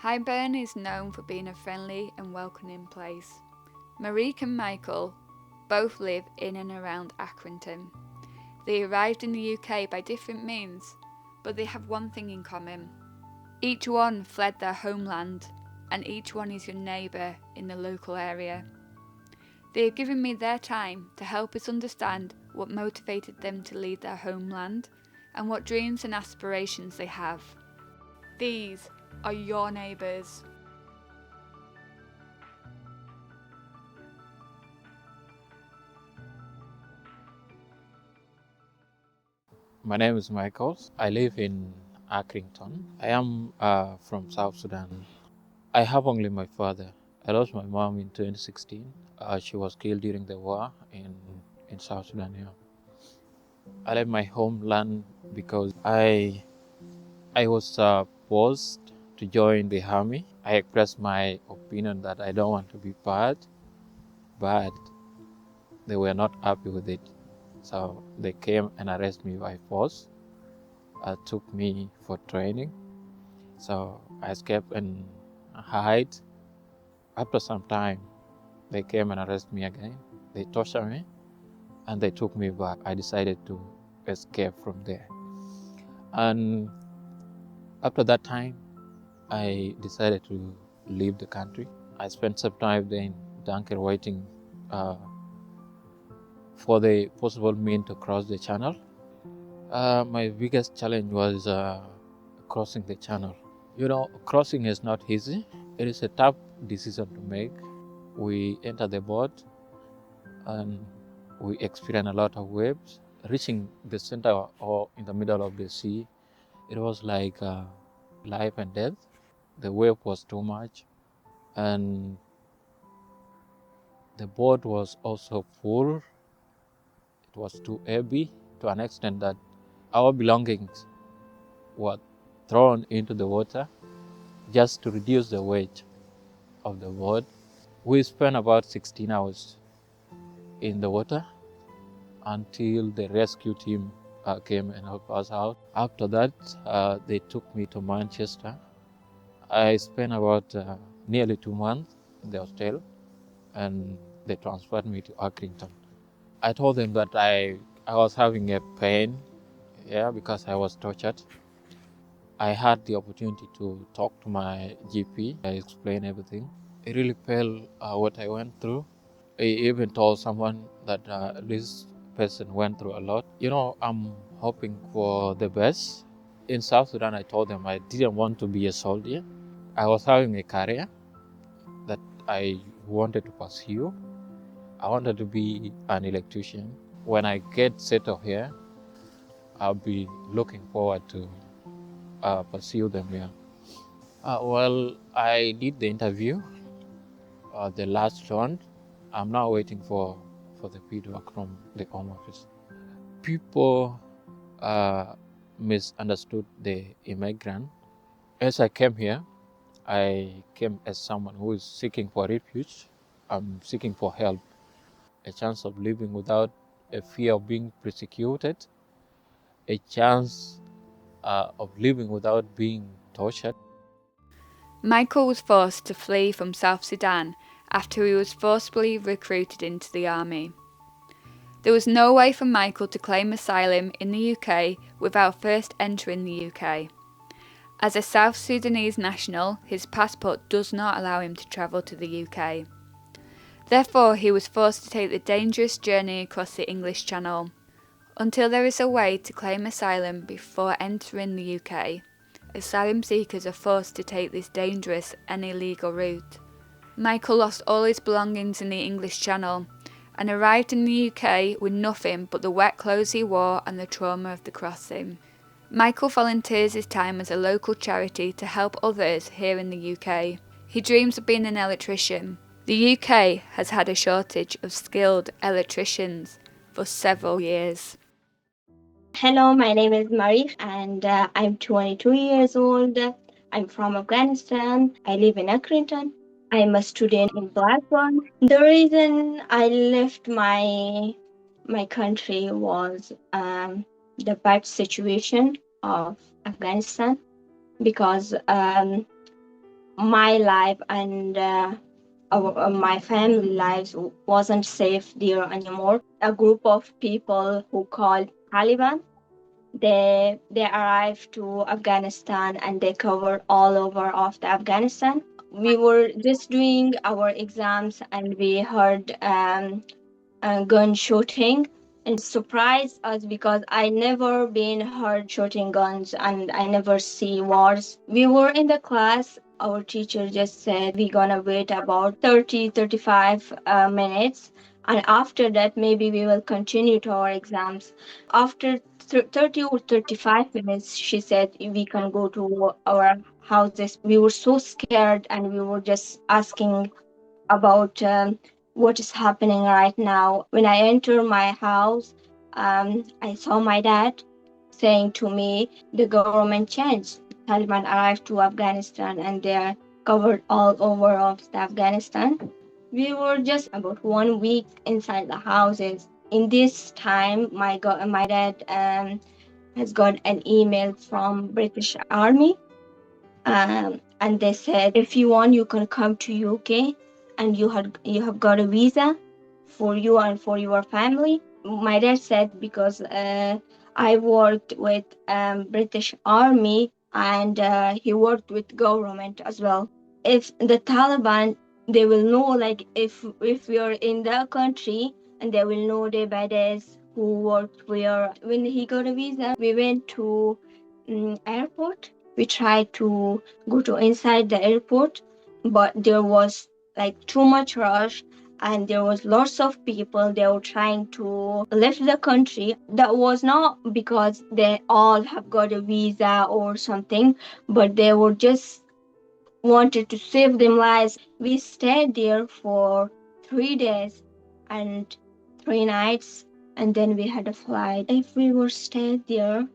Highburn is known for being a friendly and welcoming place. Marique and Michael both live in and around Accrington. They arrived in the UK by different means, but they have one thing in common. Each one fled their homeland, and each one is your neighbour in the local area. They have given me their time to help us understand what motivated them to leave their homeland and what dreams and aspirations they have. These are your neighbours. My name is Michael. I live in Accrington. I am from South Sudan. I have only my father. I lost my mom in 2016. She was killed during the war in South Sudan. Yeah. I left my homeland because I was forced to join the army. I expressed my opinion that I don't want to be part, but they were not happy with it. So they came and arrested me by force. Took me for training. So I escaped and hide. After some time, they came and arrested me again. They tortured me and they took me back. I decided to escape from there. And after that time, I decided to leave the country. I spent some time there in Dunker waiting for the possible mean to cross the channel. My biggest challenge was crossing the channel. You know, crossing is not easy. It is a tough decision to make. We enter the boat and we experience a lot of waves. Reaching the center or in the middle of the sea, it was like life and death. The wave was too much, and the boat was also full. It was too heavy to an extent that our belongings were thrown into the water just to reduce the weight of the boat. We spent about 16 hours in the water until the rescue team came and helped us out. After that, they took me to Manchester. I spent about nearly 2 months in the hostel, and they transferred me to Accrington. I told them that I was having a pain, because I was tortured. I had the opportunity to talk to my GP. I explained everything. He really felt what I went through. He even told someone that this person went through a lot. You know, I'm hoping for the best. In South Sudan, I told them I didn't want to be a soldier. I was having a career that I wanted to pursue. I wanted to be an electrician. When I get settled here, I'll be looking forward to pursue them here. Well, I did the interview, the last round. I'm now waiting for the feedback from the Home Office. People misunderstood the immigrant. As I came here, I came as someone who is seeking for refuge. I'm seeking for help, a chance of living without a fear of being persecuted, a chance of living without being tortured. Michael was forced to flee from South Sudan after he was forcibly recruited into the army. There was no way for Michael to claim asylum in the UK without first entering the UK. As a South Sudanese national, his passport does not allow him to travel to the UK. Therefore, he was forced to take the dangerous journey across the English Channel. Until there is a way to claim asylum before entering the UK, asylum seekers are forced to take this dangerous and illegal route. Michael lost all his belongings in the English Channel and arrived in the UK with nothing but the wet clothes he wore and the trauma of the crossing. Michael volunteers his time as a local charity to help others here in the UK. He dreams of being an electrician. The UK has had a shortage of skilled electricians for several years. Hello, my name is Marif and I'm 22 years old. I'm from Afghanistan. I live in Accrington. I'm a student in Blackburn. The reason I left my country was the bad situation of Afghanistan because my life and my family lives wasn't safe there anymore. A group of people who called Taliban, they arrived to Afghanistan and they covered all over of the Afghanistan. We were just doing our exams and we heard gun shooting, and surprised us because I never been heard shooting guns and I never see wars. We were in the class. Our teacher just said we gonna wait about 35 minutes, and after that maybe we will continue to our exams. After 30 or 35 minutes, she said we can go to our houses. We were so scared and we were just asking about what is happening right now. When I entered my house, I saw my dad saying to me, the government changed. Taliban arrived to Afghanistan and they are covered all over of the Afghanistan. We were just about 1 week inside the houses. In this time, my dad has got an email from British Army, and they said if you want you can come to UK and you have got a visa for you and for your family. My dad said because I worked with British Army and he worked with government as well. If the Taliban, they will know like if we are in the country, and they will know day by days who worked where. When he got a visa, we went to airport. We tried to go to inside the airport, but there was like too much rush and there was lots of people. They were trying to leave the country. That was not because they all have got a visa or something, but they were just wanted to save their lives. We stayed there for 3 days and 3 nights, and then we had a flight. If we were stayed there,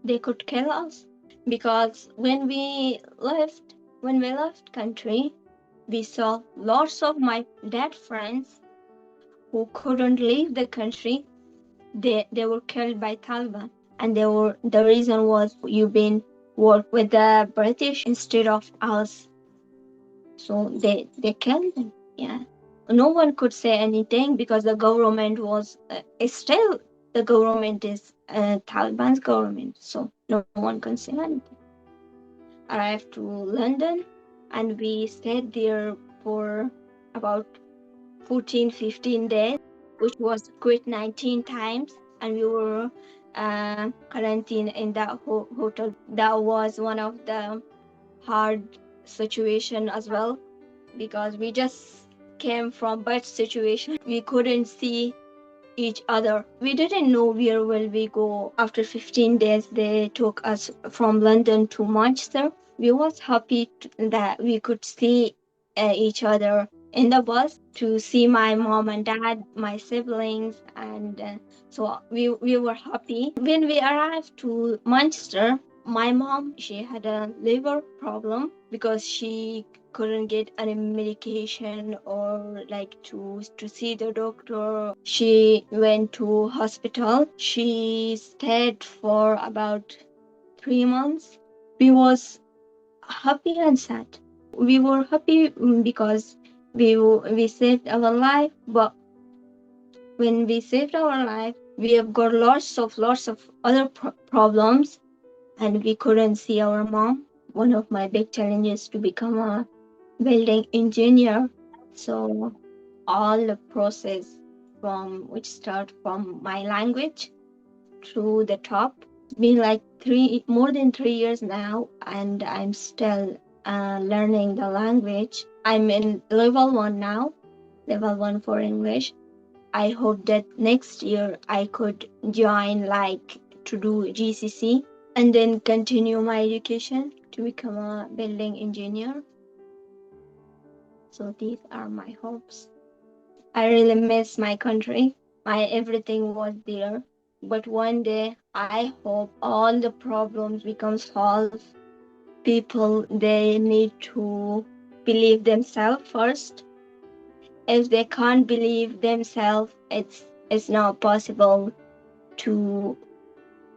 they could kill us, because when we left country, we saw lots of my dead friends who couldn't leave the country. They were killed by Taliban, and the reason was you've been work with the British instead of us. So they killed them. Yeah, no one could say anything because the government was still the government is Taliban's government. So no one can say anything. Arrived to London, and we stayed there for about 14, 15 days, which was quit 19 times, and we were quarantined in that hotel. That was one of the hard situation as well, because we just came from bad situation. We couldn't see each other. We didn't know where will we go. After 15 days, they took us from London to Manchester. We was happy that we could see each other in the bus, to see my mom and dad, my siblings, and so we were happy. When we arrived to Manchester, my mom, she had a liver problem because she couldn't get any medication or like to see the doctor. She went to hospital. She stayed for about 3 months. We was happy and sad. We were happy because we saved our life, but when we saved our life, we have got lots of other problems, and we couldn't see our mom. One of my big challenges to become a building engineer. So all the process from which start from my language to the top. It's been like more than 3 years now, and I'm still learning the language. I'm in level 1 now, level 1 for English. I hope that next year I could join like to do GCC and then continue my education to become a building engineer. So these are my hopes. I really miss my country. My everything was there. But one day I hope all the problems become solved. People, they need to believe themselves first. If they can't believe themselves, it's not possible to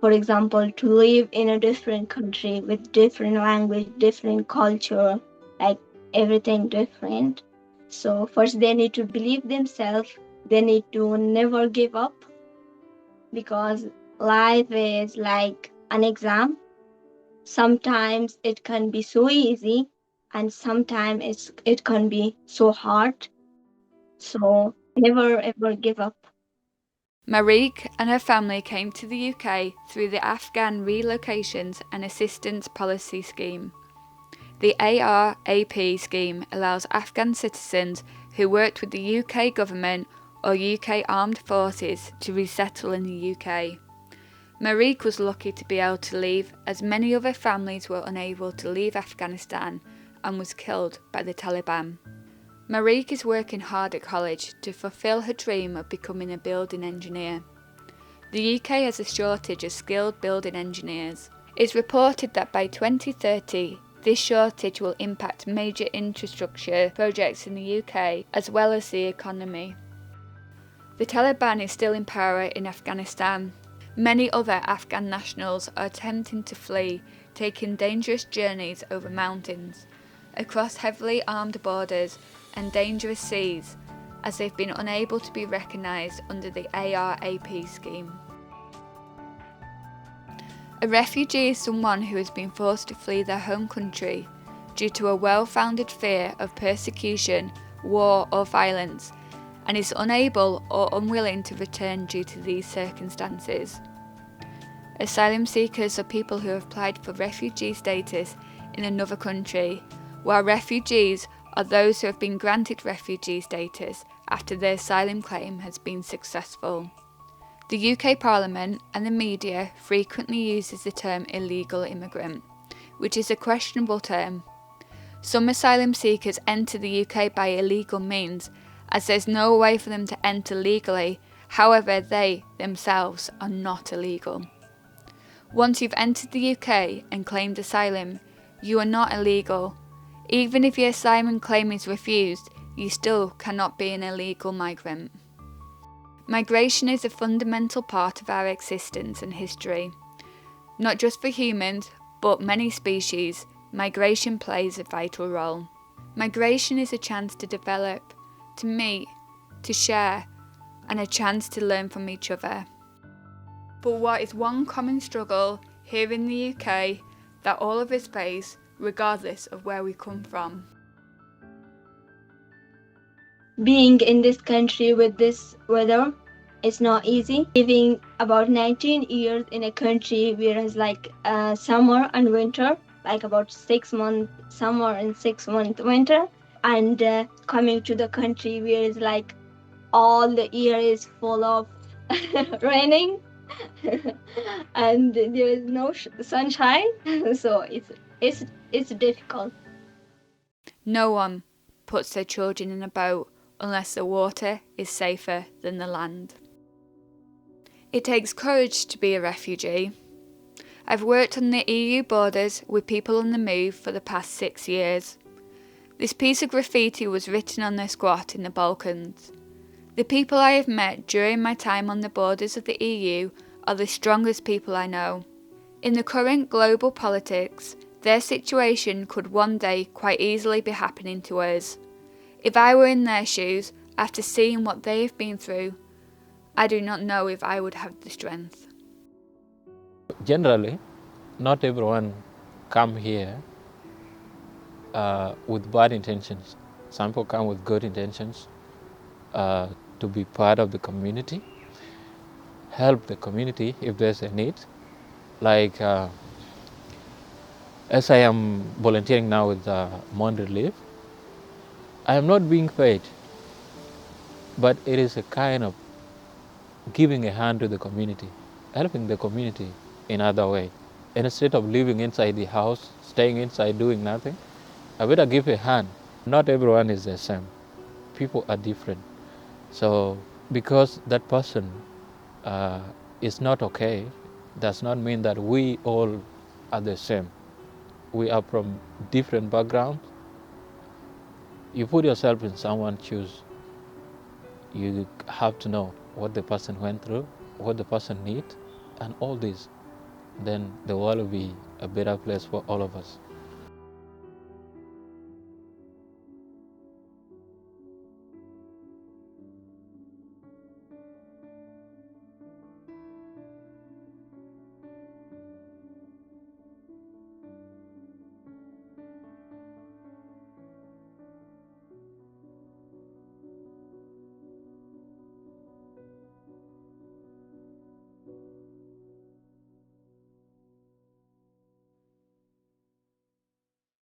For example, to live in a different country with different language, different culture, like everything different. So first they need to believe themselves. They need to never give up because life is like an exam. Sometimes it can be so easy and sometimes it can be so hard. So never ever give up. Marique and her family came to the UK through the Afghan Relocations and Assistance Policy Scheme. The ARAP scheme allows Afghan citizens who worked with the UK government or UK armed forces to resettle in the UK. Marique was lucky to be able to leave, as many other families were unable to leave Afghanistan and was killed by the Taliban. Marique is working hard at college to fulfil her dream of becoming a building engineer. The UK has a shortage of skilled building engineers. It's reported that by 2030, this shortage will impact major infrastructure projects in the UK as well as the economy. The Taliban is still in power in Afghanistan. Many other Afghan nationals are attempting to flee, taking dangerous journeys over mountains, across heavily armed borders and dangerous seas, as they've been unable to be recognised under the ARAP scheme. A refugee is someone who has been forced to flee their home country due to a well-founded fear of persecution, war or violence, and is unable or unwilling to return due to these circumstances. Asylum seekers are people who have applied for refugee status in another country, while refugees are those who have been granted refugee status after their asylum claim has been successful. The UK Parliament and the media frequently uses the term illegal immigrant, which is a questionable term. Some asylum seekers enter the UK by illegal means, as there's no way for them to enter legally. However, they themselves are not illegal. Once you've entered the UK and claimed asylum, you are not illegal. Even if your asylum claim is refused, you still cannot be an illegal migrant. Migration is a fundamental part of our existence and history. Not just for humans, but many species, migration plays a vital role. Migration is a chance to develop, to meet, to share, and a chance to learn from each other. But what is one common struggle here in the UK that all of us face, regardless of where we come from? Being in this country with this weather is not easy. Living about 19 years in a country where it's like summer and winter, like about 6 months summer and 6 months winter, and coming to the country where it's like all the year is full of raining and there is no sunshine, so it's difficult. No one puts their children in a boat unless the water is safer than the land. It takes courage to be a refugee. I've worked on the EU borders with people on the move for the past 6 years. This piece of graffiti was written on their squat in the Balkans. The people I have met during my time on the borders of the EU are the strongest people I know. In the current global politics, their situation could one day quite easily be happening to us. If I were in their shoes, after seeing what they have been through, I do not know if I would have the strength. Generally, not everyone come here with bad intentions. Some people come with good intentions to be part of the community, help the community if there's a need. Like as I am volunteering now with Monde Relief, I am not being paid, but it is a kind of giving a hand to the community, helping the community in other way. Instead of living inside the house, staying inside doing nothing, I better give a hand. Not everyone is the same. People are different. So because that person is not okay, does not mean that we all are the same. We are from different backgrounds. You put yourself in someone's shoes, you have to know what the person went through, what the person needs, and all this. then the world will be a better place for all of us.